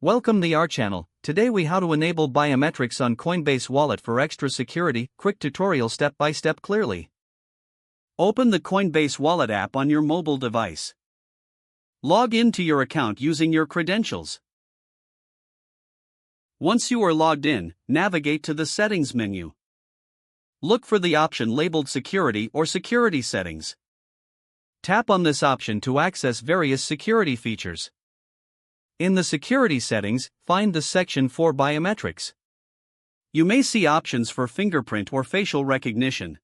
Welcome to our channel. Today we how to enable biometrics on Coinbase Wallet for extra security. Quick tutorial step by step clearly. Open the Coinbase Wallet app on your mobile device. Log into your account using your credentials. Once you are logged in, navigate to the Settings menu. Look for the option labeled Security or Security Settings. Tap on this option to access various security features. In the security settings, find the section for biometrics. You may see options for fingerprint or facial recognition.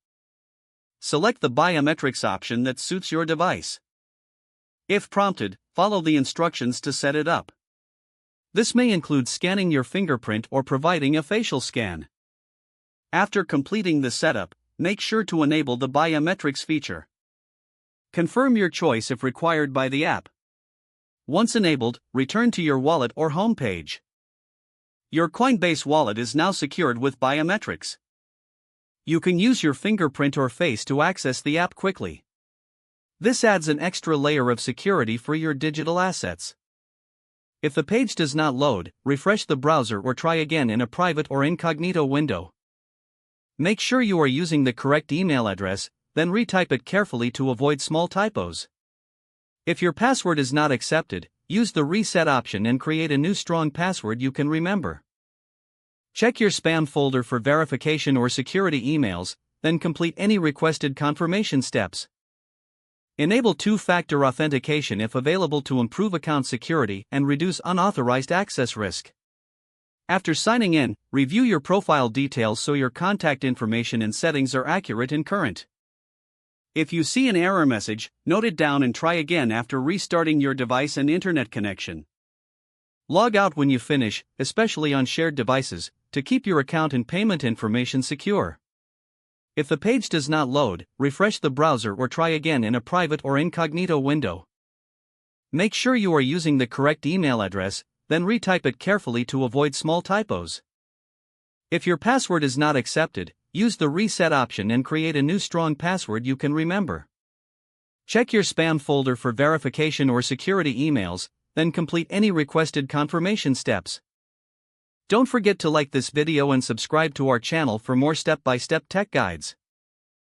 Select the biometrics option that suits your device. If prompted, follow the instructions to set it up. This may include scanning your fingerprint or providing a facial scan. After completing the setup, make sure to enable the biometrics feature. Confirm your choice if required by the app. Once enabled, return to your wallet or home page. Your Coinbase wallet is now secured with biometrics. You can use your fingerprint or face to access the app quickly. This adds an extra layer of security for your digital assets. If the page does not load, refresh the browser or try again in a private or incognito window. Make sure you are using the correct email address, then retype it carefully to avoid small typos. If your password is not accepted, use the reset option and create a new strong password you can remember. Check your spam folder for verification or security emails, then complete any requested confirmation steps. Enable two-factor authentication if available to improve account security and reduce unauthorized access risk. After signing in, review your profile details so your contact information and settings are accurate and current. If you see an error message, note it down and try again after restarting your device and internet connection. Log out when you finish, especially on shared devices, to keep your account and payment information secure. If the page does not load, refresh the browser or try again in a private or incognito window. Make sure you are using the correct email address, then retype it carefully to avoid small typos. If your password is not accepted, use the reset option and create a new strong password you can remember. Check your spam folder for verification or security emails, then complete any requested confirmation steps. Don't forget to like this video and subscribe to our channel for more step-by-step tech guides.